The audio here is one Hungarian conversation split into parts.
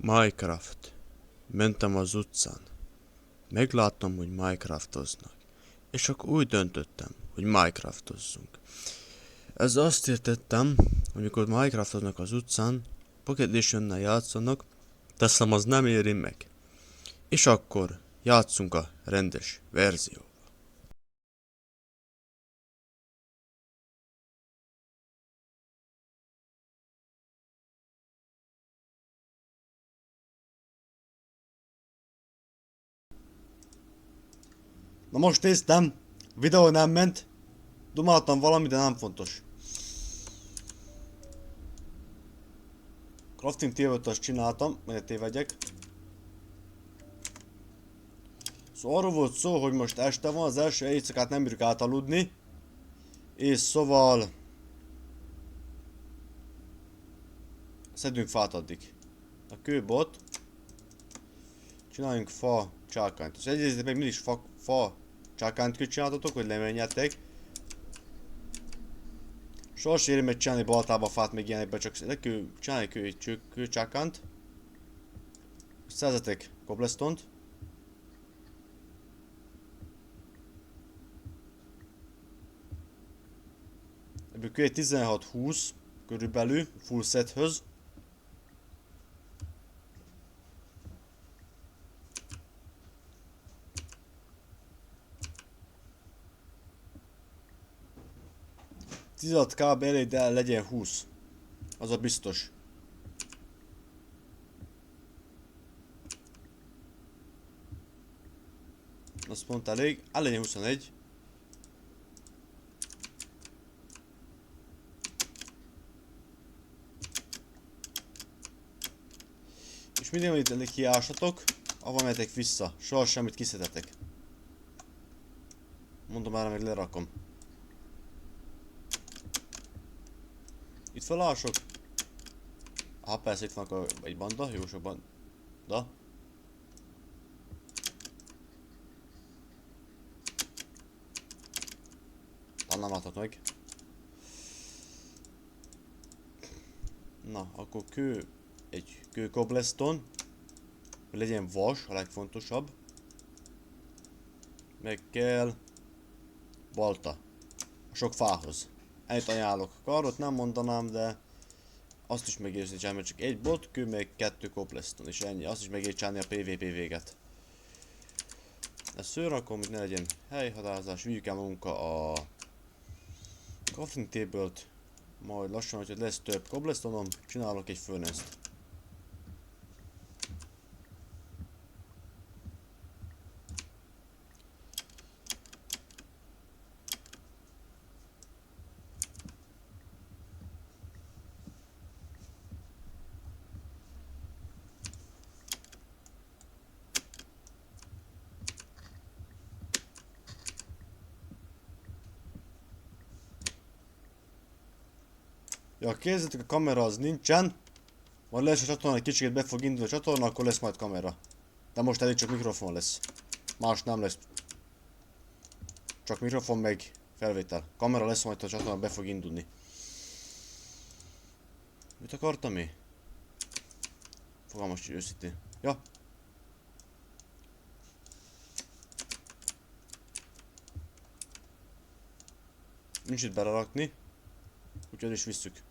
Minecraft. Mentem az utcán. Megláttam, hogy Minecraftoznak. És akkor úgy döntöttem, hogy Minecraftozzunk. Ez azt értettem, amikor Minecraftoznak az utcán, Pocket Edition-nel játszanak, teszem az nem éri meg. És akkor játszunk a rendes verzió. Na most néztem, videó nem ment, dumáltam valami, de nem fontos. Crafting table-t csináltam, mert tévedjek. Szóval arról volt szó, hogy most este van, az első éjszakát nem bírjuk átaludni. És szóval... szedünk fát addig. A kőbot. Csináljunk fa csákányt. És egyrészt meg mindig fa csákányt csináltatok, hogy lemenjetek. Sors éri meg csinálni baltába fát, meg ilyenekbe, csak csinálni kőcsákánt. Szerzetek cobblestone-t. Ebből kő 16-20 körülbelül full sethöz. Tizat kb. Elég, de legyen 20. Az a biztos. Az pont elég. Legyen 21. És minden, amit elég kiásatok, avval mehetek vissza. Soha semmit kiszedhetek. Mondom már, meg lerakom. Itt felások. Persze itt van egy banda, jó sok banda. Nem láthat meg. Na, akkor egy kő cobblestone. Hogy legyen vas, a legfontosabb. Meg kell balta. A sok fához. Ennyit ajánlok. Karot nem mondanám, de azt is megérteni, mert csak egy botkő, meg 2 cobblestone, és ennyi. Azt is megérteni a PvP véget. Ezt szőrakom, hogy ne legyen helyhatározás, vigyük el magunkkal a crafting table-t, majd lassan, hogy lesz több cobblestone-om, csinálok egy furnace-t. Ja, képzeljétek, a kamera az nincsen. Majd lesz a csatorna, egy kicsit be fog indulni a csatorna, akkor lesz majd kamera. De most elég csak mikrofon lesz. Más nem lesz. Csak mikrofon meg felvétel. Kamera lesz, majd a csatorna be fog indulni. Mit akartam én? Fogalmas őszintén. Ja. Nincs itt belerakni. Úgyhogy is visszük.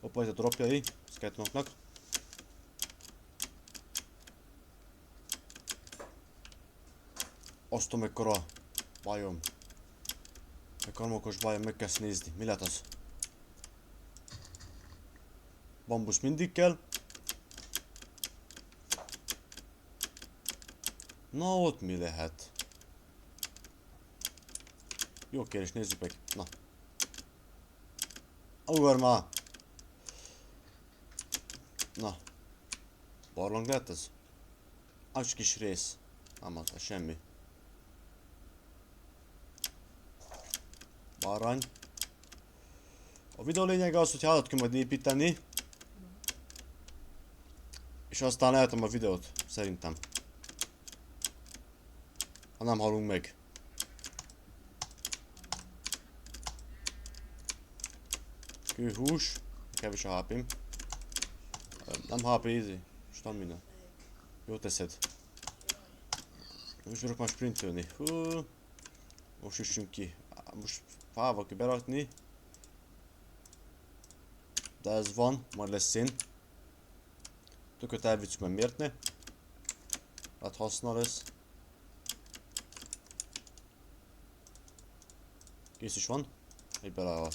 Hoppa, itt a dropjai skeletonoknak. Azt a mekkora bajom. Mekkora mokos bajom, meg kell nézni. Mi lehet az? Bambusz mindig kell. Na ott mi lehet? Jó kérdés, nézzük meg. Na. Ugor már! Na. Barlang lehet ez? Az kis rész. Nem az, semmi. Bárány. A videó lényege az, hogy hátat kell majd építeni. És aztán lehetem a videót, szerintem. Ha nem halunk meg. Kőhús. Kevés a HP-m. Nem HP easy. Stamina. Jó teszed. Most bírok már sprintölni. Hú. Most üssünk ki. Most fával kell berakni. De ez van, majd lesz szín. Tököt elviccük, mert miért ne? Hát haszna lesz. Kész is van. Egy bele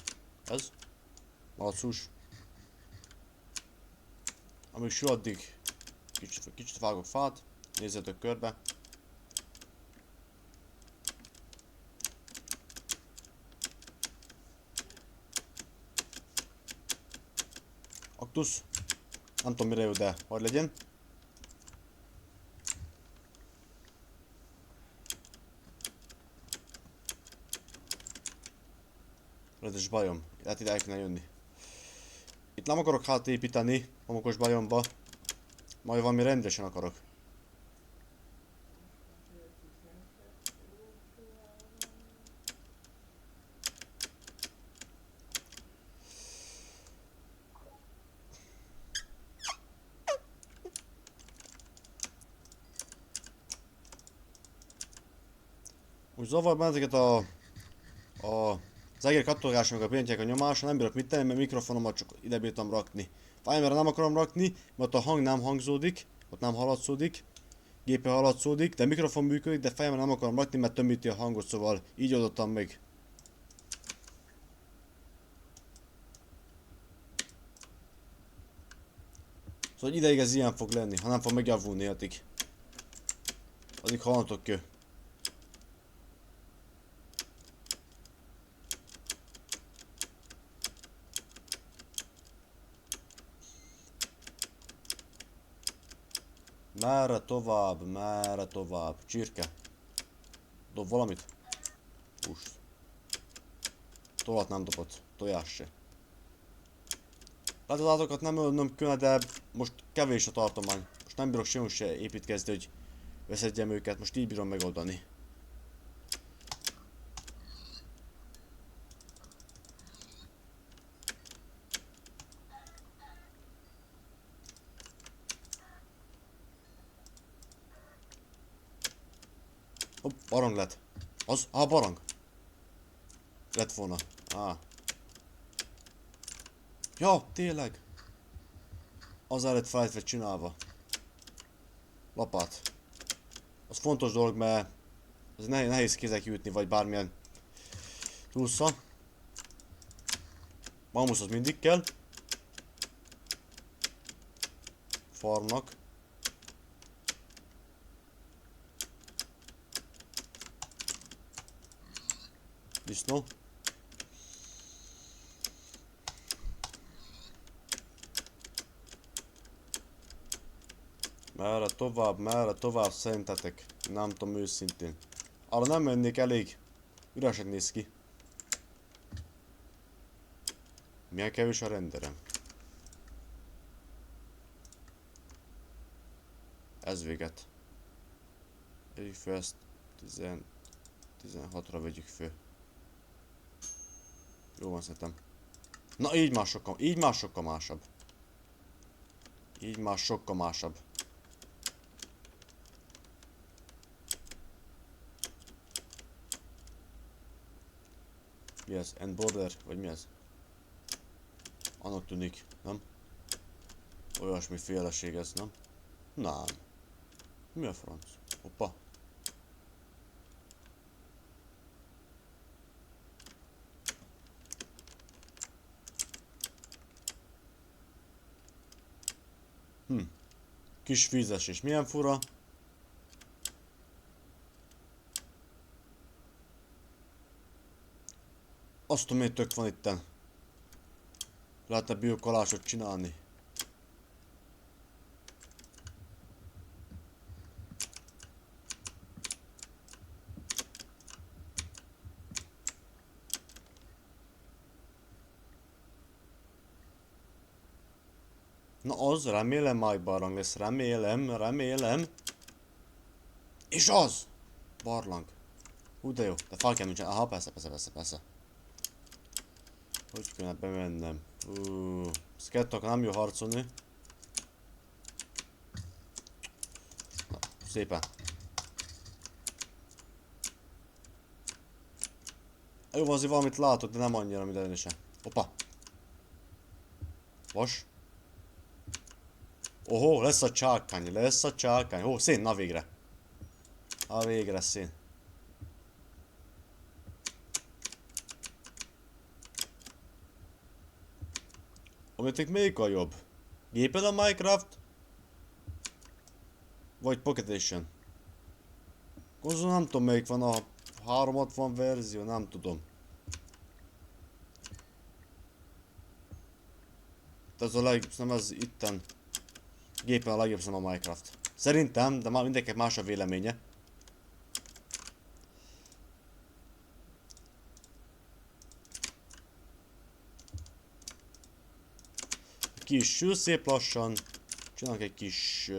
ez. Malacus. Amíg sül addig kicsit vágok fát. Nézzetek körbe. Aktusz. Nem tudom mire jó, de hogy legyen. Rendes bajom. Hát ide el kéne jönni. Itt nem akarok hát építeni, homokos bajomba. Majd valami rendesen akarok. Úgy zavar benneteket az egér kattogásnak a pillantják a nyomása, nem bírok mit tenni, mert mikrofonomat csak ide bírtam rakni. Fájmerre nem akarom rakni, mert a hang nem hangzódik, ott nem hallatszódik, gépe hallatszódik, de mikrofon működik, de fejemre nem akarom rakni, mert tömíti a hangot, szóval így oldottam meg. Szóval ideig ez ilyen fog lenni, ha nem fog megjavulni addig. Addig hallatok ki. Merre tovább. Csirke. Dob valamit? Húst. Tolat nem dobott. Tojás se. Hát az állatokat nem ölnöm kéne, de most kevés a tartomány. Most nem bírok sehol se építkezni, hogy veszedjem őket. Most így bírom megoldani. Hopp, barang lett. Az? Barang. Lett volna. Ja, tényleg. Az el lett felejtve csinálva. Lapát. Az fontos dolog, mert ez nehéz kézzel kiütni, vagy bármilyen túlsza. Mamusz az mindig kell. Farmnak. Disznó. Merre tovább szerintetek? Nem tudom őszintén. Arra nem mennék elég. Üresen néz ki. Milyen kevés a renderem. Ez véget. Vegyük fel ezt 16-ra vegyük fel. Jó van szerintem. Na így már sokkal másabb. Így már sokkal másabb. Mi ez? End border? Vagy mi ez? Annak tűnik, nem? Olyasmi féleség ez, nem? Nem. Mi a franc? Hoppa. Kis vízesés, milyen fura. Azt tudom, hogy tök van itten. Lehetne biokolásot csinálni. Na az, remélem majd barlang lesz, remélem. És az! Barlang. Hú de jó, de fel kell nincsen. Aha, persze. Hogy kéne bemennem? Skettok nem jó harcolni. szépen. Jó, azért valamit látok, de nem annyira mindenesen. Opa. Vas. Ohó, lesz a csákány, lesz a csákány. Ó, szén, na végre. Na végre szén. Aminek melyik a jobb? Gépen a Minecraft? Vagy Pocket Edition? Konzol nem tudom melyik van a 360 verzió, nem tudom. Ez a legjobb, nem ez itten. Gépen a legjobb szem a Minecraft. Szerintem, de már mindenkinek más a véleménye. Ki is sül szép lassan. Csinálok egy kis...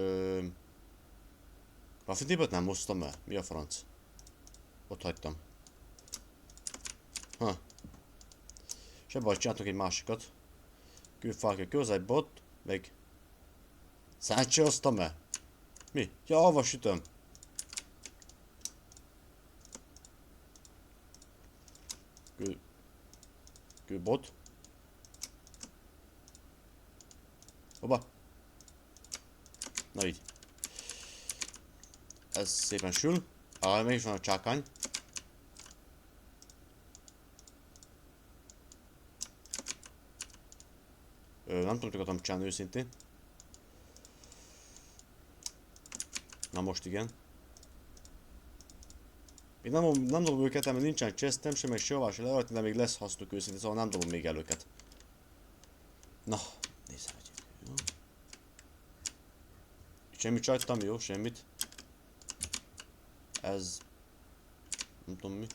graffitibet nem hoztam el. Mi a franc? Ott hagytam. Ha. És ebből csináltok egy másikat. Kőfákja, közel egy bot, meg... Szát se hoztam el? Mi? Ja, avval sütöm. Kőbot. Hoppa. Na így. Ez szépen sül. Mégis van a csákány. Nem tudom, hogy akartam csinálni őszintén. Na most igen. Még nem dobom őket, mert nincsen chestem sem, meg sehová se leadni, de még lesz hasznuk őszintén, szóval nem dobom még el őket. Na, nézzem egy. Jó. Semmit csajtam, jó, semmit. Ez... Nem tudom mi.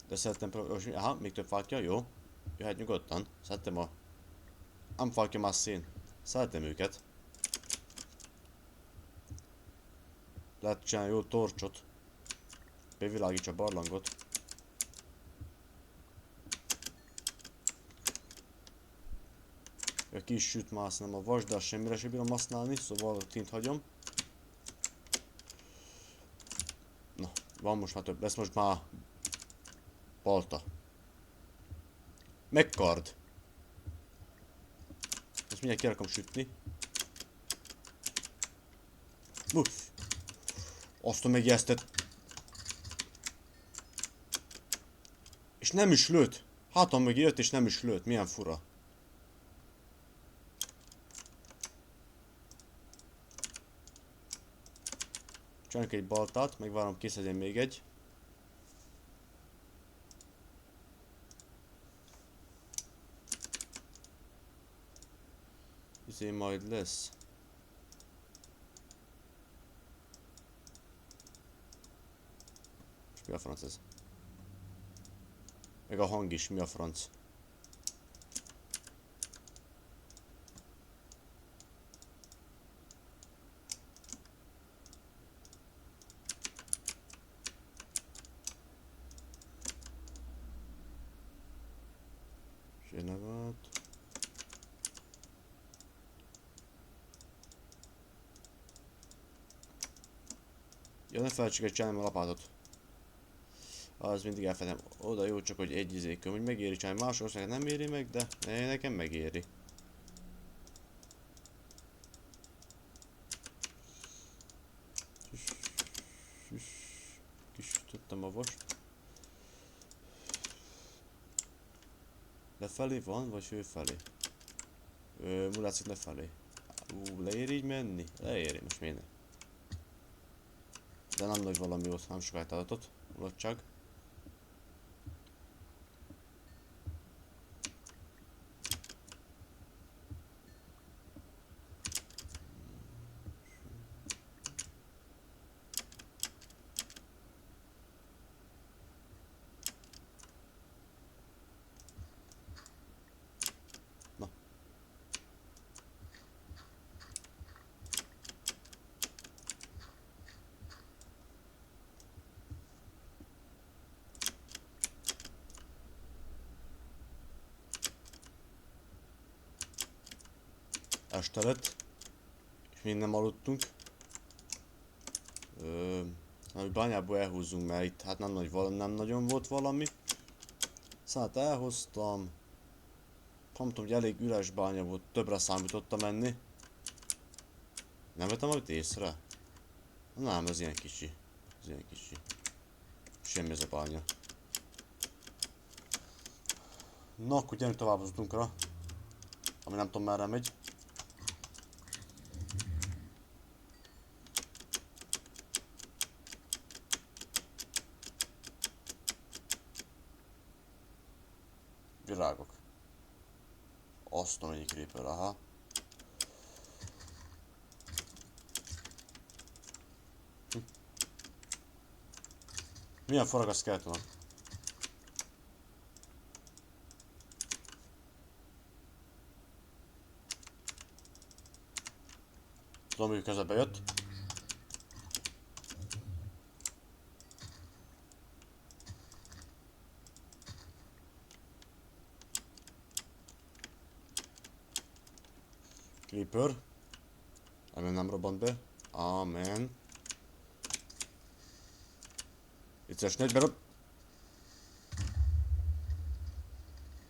De szeretem... Aha, még több fákja, jó. Jöhet nyugodtan. Szeretem a... Nem fákja már szín. Szeretem őket. Lehet csinálni jó torcsot. Bevilágítsa a barlangot. Ki is süt már, azt nem a vas, de azt semmire sem bírom használni, szóval kint hagyom. Na, van most már több, lesz most már balta. Megkard. Ezt mindjárt ki akarom sütni. Uff. Azt a megjesztett. És nem is lőtt. Hátam meg jött és nem is lőtt. Milyen fura. Csináljuk egy baltát, megvárom készedjen még egy. Izé majd lesz. És mi a franc ez? Meg a hang is, mi a franc? Zsenevat. Ja, ne felejtsük el csinálni a lapátot. Az mindig elfelejtem. Oda jó, csak hogy egy izéköm, hogy megéri csinálni. Más országot nem éri meg, de nekem megéri. Kisütöttem a vast. Lefelé van, vagy fölfelé? Úgy látszik lefelé. Leér így menni? Leéri, most miért ne? De nem nagy valami ott, nem sokáig adatot. Mulatság. Na. Este lett, és még nem aludtunk. hogy bányából elhúzzunk, mert itt hát nem nagyon volt valami. Szállt elhoztam. Nem tudom, hogy elég üres bánya volt, többre számítottam menni. Nem vettem amit észre? Nem, ez ilyen kicsi. Ez ilyen kicsi. Semmi ez a bánya. Na, akkor gyerünk tovább az utunkra. Ami nem tudom merre megy. Virágok. Azt a mennyi creeper, aha. Milyen farag a skeletonok? Zombi közebe jött. Creeper. Remélem nem robbant be. Amen. Vicces, negy berob.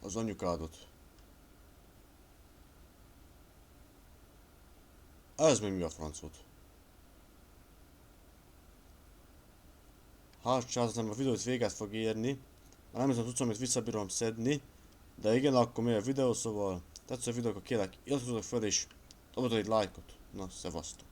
Az anyukádot. Ez még mi a francot? Hát, nem a videót véget fog érni. Már nem hiszem, tudszom, amit visszabírom szedni. De igen, akkor mi a videó, szóval tetsző a videó, akkor kérlek, iratkozzatok fel és dobjatok egy lájkot. Na, szevasztok!